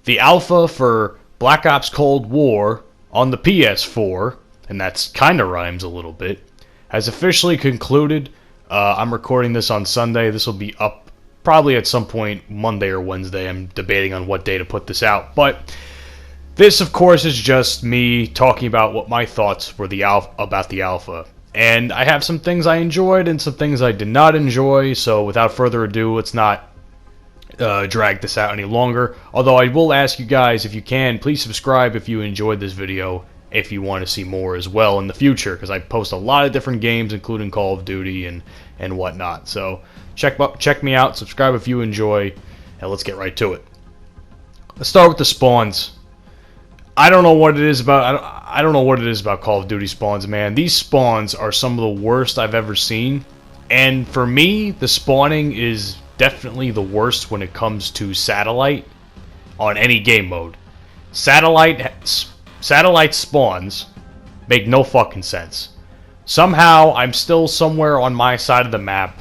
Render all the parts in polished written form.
the alpha for Black Ops Cold War on the PS4, and that's kind of rhymes a little bit, has officially concluded. I'm recording this on Sunday. This will be up probably at some point Monday or Wednesday. I'm debating on what day to put this out. But this, of course, is just me talking about what my thoughts were about the alpha. And I have some things I enjoyed and some things I did not enjoy. So without further ado, let's not drag this out any longer. Although I will ask you guys, if you can, please subscribe if you enjoyed this video, if you want to see more as well in the future, because I post a lot of different games, including Call of Duty and whatnot. So check me out, subscribe if you enjoy, and let's get right to it. Let's start with the spawns. I don't know what it is about. I don't know what it is about Call of Duty spawns, man. These spawns are some of the worst I've ever seen, and for me, the spawning is definitely the worst when it comes to satellite on any game mode. Satellite spawns make no fucking sense. Somehow I'm still somewhere on my side of the map,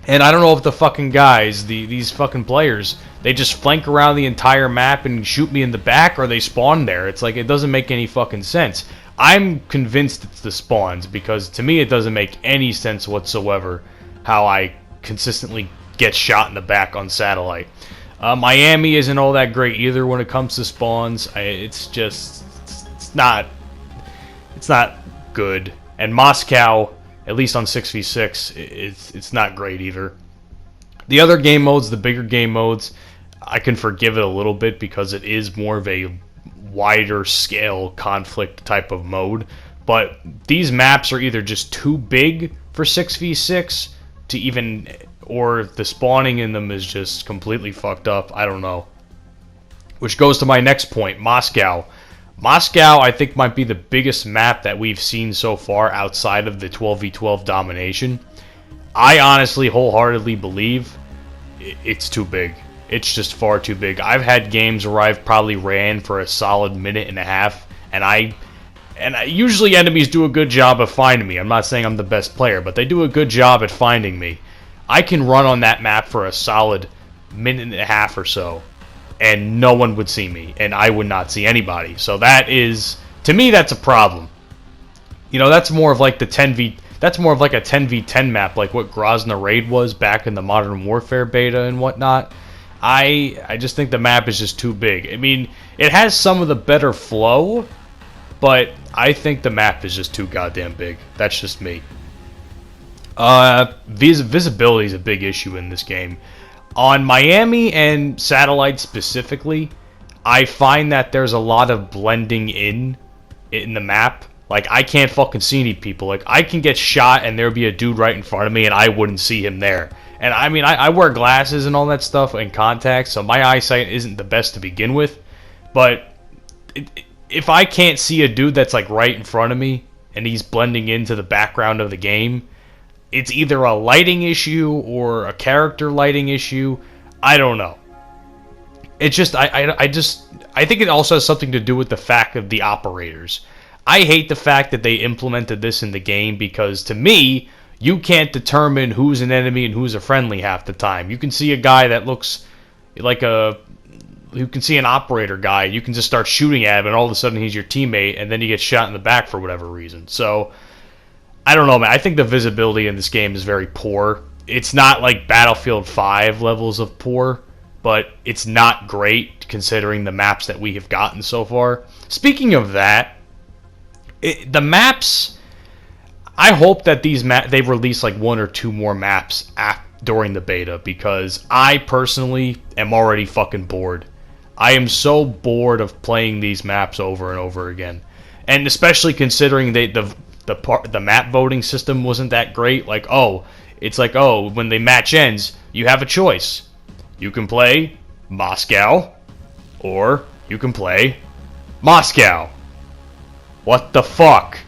and I don't know if the fucking guys, these fucking players, they just flank around the entire map and shoot me in the back, or they spawn there. It's like, it doesn't make any fucking sense. I'm convinced it's the spawns, because to me it doesn't make any sense whatsoever how I consistently get shot in the back on satellite. Miami isn't all that great either when it comes to spawns. It's not good. And Moscow, at least on 6v6, it's not great either. The other game modes, the bigger game modes, I can forgive it a little bit because it is more of a wider scale conflict type of mode. But these maps are either just too big for 6v6 to even, or the spawning in them is just completely fucked up. I don't know. Which goes to my next point, Moscow. Moscow, I think, might be the biggest map that we've seen so far outside of the 12v12 domination. I honestly, wholeheartedly believe it's too big. It's just far too big. I've had games where I've probably ran for a solid minute and a half, and usually enemies do a good job of finding me. I'm not saying I'm the best player, but they do a good job at finding me. I can run on that map for a solid minute and a half or so, and no one would see me, and I would not see anybody. So that is, to me, that's a problem. You know, that's more of like that's more of like a 10v10 map, like what Grozny Raid was back in the Modern Warfare beta and whatnot. I just think the map is just too big. I mean, it has some of the better flow, but I think the map is just too goddamn big. That's just me. Visibility is a big issue in this game. On Miami and Satellite specifically, I find that there's a lot of blending in the map. Like, I can't fucking see any people. Like, I can get shot and there'd be a dude right in front of me and I wouldn't see him there. And I mean, I wear glasses and all that stuff and contacts, so my eyesight isn't the best to begin with. But if I can't see a dude that's like right in front of me and he's blending into the background of the game, it's either a lighting issue or a character lighting issue. I don't know. It's just, I think it also has something to do with the fact of the operators. I hate the fact that they implemented this in the game, because to me, you can't determine who's an enemy and who's a friendly half the time. You can see a guy that looks like you can see an operator guy, you can just start shooting at him, and all of a sudden he's your teammate, and then you get shot in the back for whatever reason. So, I don't know, man. I think the visibility in this game is very poor. It's not like Battlefield 5 levels of poor, but it's not great considering the maps that we have gotten so far. Speaking of that, the maps, I hope that they release like one or two more maps during the beta, because I personally am already fucking bored. I am so bored of playing these maps over and over again, and especially considering the map voting system wasn't that great. Like, it's like, when the match ends, you have a choice. You can play Moscow, or you can play Moscow. What the fuck?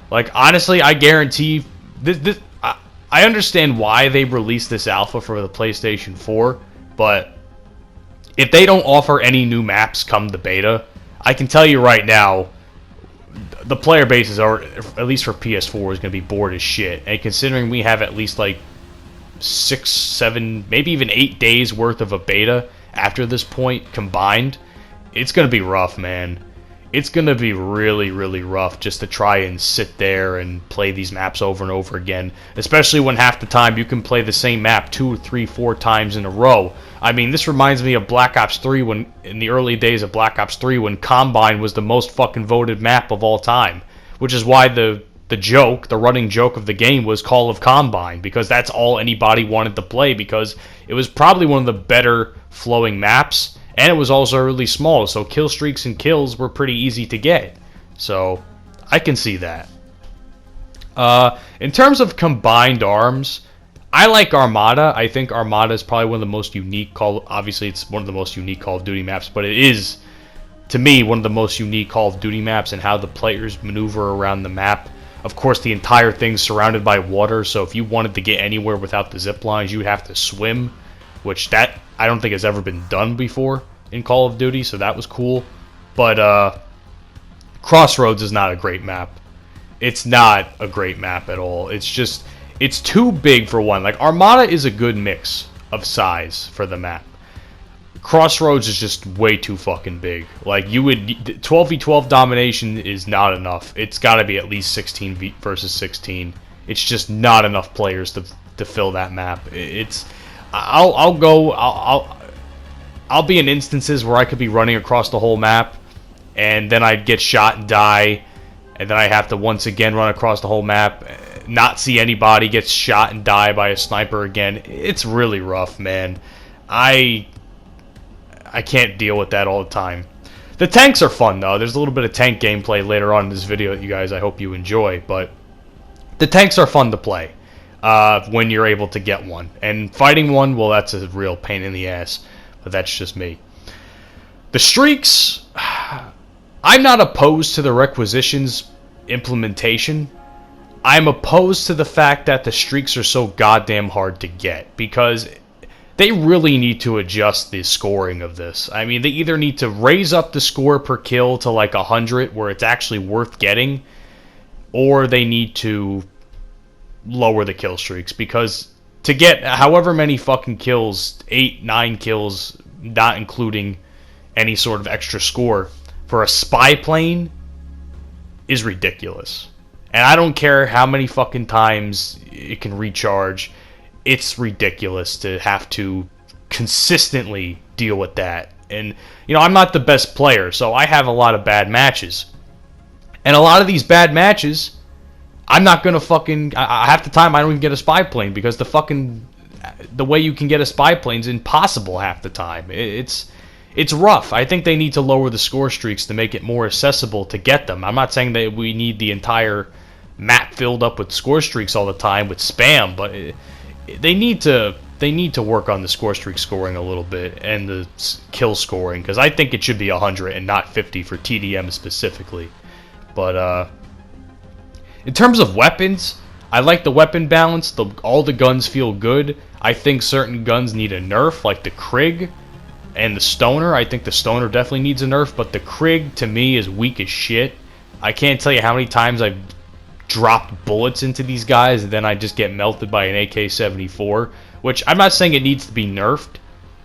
Like, honestly, I guarantee this. I understand why they released this alpha for the PlayStation 4, but if they don't offer any new maps come the beta, I can tell you right now, the player bases are, at least for PS4, is going to be bored as shit. And considering we have at least like 6, 7, maybe even 8 days worth of a beta after this point combined, it's going to be rough, man. It's going to be really, really rough just to try and sit there and play these maps over and over again, especially when half the time you can play the same map 2, 3, 4 times in a row. I mean, this reminds me of Black Ops 3 when, in the early days of Black Ops 3, when Combine was the most fucking voted map of all time, which is why the running joke of the game was Call of Combine, because that's all anybody wanted to play, because it was probably one of the better flowing maps, and it was also really small, so kill streaks and kills were pretty easy to get. So, I can see that. In terms of combined arms, I like Armada. I think Armada is probably one of the most unique obviously it's one of the most unique Call of Duty maps, but it is, to me, one of the most unique Call of Duty maps and how the players maneuver around the map. Of course, the entire thing's surrounded by water, so if you wanted to get anywhere without the zip lines, you would have to swim, which that I don't think has ever been done before in Call of Duty, so that was cool. But Crossroads is not a great map. It's not a great map at all. It's just, it's too big for one. Like, Armada is a good mix of size for the map. Crossroads is just way too fucking big. Like, 12v12 domination is not enough. It's got to be at least 16 versus 16. It's just not enough players to fill that map. I'll be in instances where I could be running across the whole map, and then I'd get shot and die, and then I have to once again run across the whole map, not see anybody, get shot and die by a sniper again. It's really rough, man. I can't deal with that all the time. The tanks are fun, though. There's a little bit of tank gameplay later on in this video that you guys, I hope you enjoy. But the tanks are fun to play when you're able to get one. And fighting one, well, that's a real pain in the ass. But that's just me. The streaks, I'm not opposed to the requisitions implementation. I'm opposed to the fact that the streaks are so goddamn hard to get, because they really need to adjust the scoring of this. I mean, they either need to raise up the score per kill to like 100, where it's actually worth getting, or they need to lower the kill streaks, because to get however many fucking kills, 8, 9 kills, not including any sort of extra score, for a spy plane is ridiculous. And I don't care how many fucking times it can recharge. It's ridiculous to have to consistently deal with that. And, you know, I'm not the best player, so I have a lot of bad matches. And a lot of these bad matches, I'm not gonna fucking... half the time I don't even get a spy plane, because the way you can get a spy plane is impossible half the time. It's rough. I think they need to lower the score streaks to make it more accessible to get them. I'm not saying that we need the entire map filled up with score streaks all the time with spam, but they need to work on the score streak scoring a little bit, and the kill scoring, because I think it should be 100 and not 50 for TDM specifically. But in terms of weapons, I like the weapon balance. All the guns feel good. I think certain guns need a nerf, like the Krig and the Stoner. I think the Stoner definitely needs a nerf, but the Krig, to me, is weak as shit. I can't tell you how many times I've dropped bullets into these guys, and then I just get melted by an AK-74, which I'm not saying it needs to be nerfed,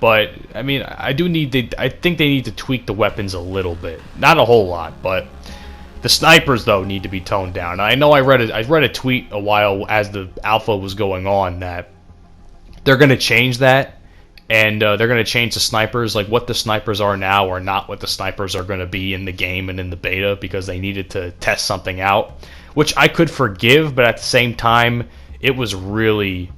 but, I mean, I think they need to tweak the weapons a little bit. Not a whole lot, but the snipers, though, need to be toned down. I know I read a tweet a while as the alpha was going on that they're going to change that, and they're going to change the snipers. Like, what the snipers are now are not what the snipers are going to be in the game and in the beta, because they needed to test something out, which I could forgive, but at the same time, it was really,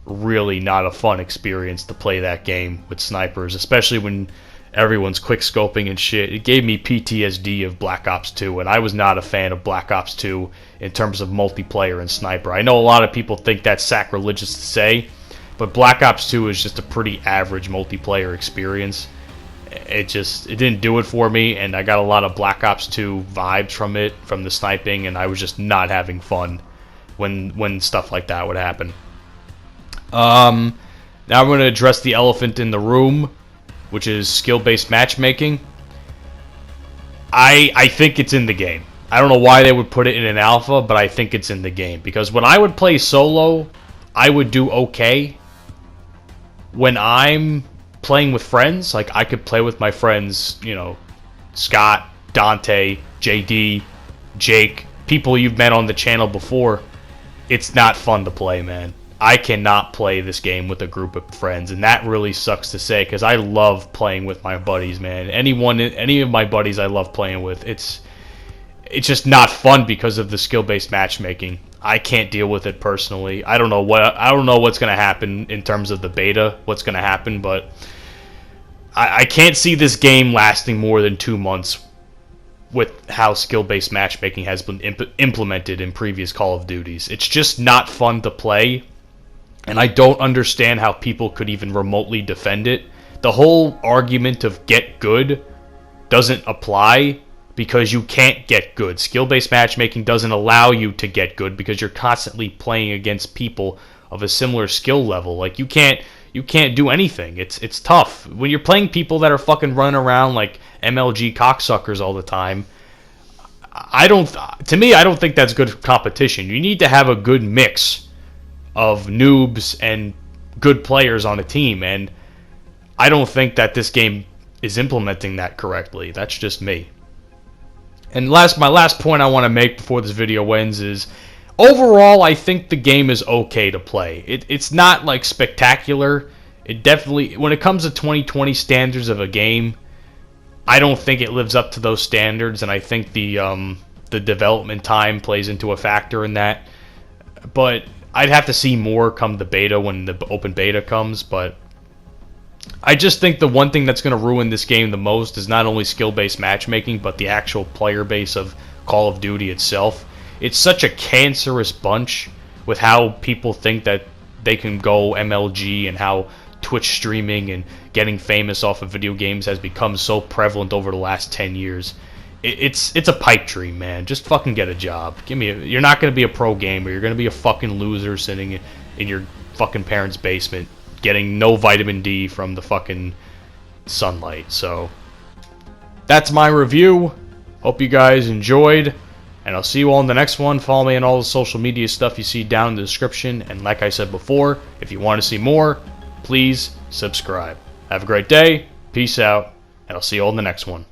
really not a fun experience to play that game with snipers, especially when everyone's quick-scoping and shit. It gave me PTSD of Black Ops 2, and I was not a fan of Black Ops 2 in terms of multiplayer and sniper. I know a lot of people think that's sacrilegious to say, but Black Ops 2 is just a pretty average multiplayer experience. It didn't do it for me, and I got a lot of Black Ops 2 vibes from it, from the sniping, and I was just not having fun when stuff like that would happen. Now I'm going to address the elephant in the room, which is skill-based matchmaking. I think it's in the game. I don't know why they would put it in an alpha, but I think it's in the game. Because when I would play solo, I would do okay. When I'm playing with friends, like, I could play with my friends, you know, Scott, Dante, JD, Jake, people you've met on the channel before, it's not fun to play, man. I cannot play this game with a group of friends, and that really sucks to say, because I love playing with my buddies, man. Any of my buddies I love playing with, it's just not fun because of the skill-based matchmaking. I can't deal with it personally. I don't know what's gonna happen in terms of the beta, what's gonna happen, but I can't see this game lasting more than 2 months with how skill-based matchmaking has been implemented in previous Call of Duties. It's just not fun to play, and I don't understand how people could even remotely defend it. The whole argument of get good doesn't apply because you can't get good. Skill-based matchmaking doesn't allow you to get good because you're constantly playing against people of a similar skill level. Like, you can't do anything. It's tough. When you're playing people that are fucking running around like MLG cocksuckers all the time, I don't think that's good competition. You need to have a good mix of noobs and good players on a team, and I don't think that this game is implementing that correctly. That's just me. And my last point I want to make before this video ends is, overall, I think the game is okay to play. It's not like spectacular. It definitely, when it comes to 2020 standards of a game, I don't think it lives up to those standards, and I think the development time plays into a factor in that. But I'd have to see more come the beta when the open beta comes. But I just think the one thing that's going to ruin this game the most is not only skill-based matchmaking, but the actual player base of Call of Duty itself. It's such a cancerous bunch with how people think that they can go MLG, and how Twitch streaming and getting famous off of video games has become so prevalent over the last 10 years. It's a pipe dream, man. Just fucking get a job. You're not going to be a pro gamer. You're going to be a fucking loser sitting in your fucking parents' basement getting no vitamin D from the fucking sunlight. So that's my review. Hope you guys enjoyed, and I'll see you all in the next one. Follow me on all the social media stuff you see down in the description, and like I said before, if you want to see more, please subscribe. Have a great day, peace out, and I'll see you all in the next one.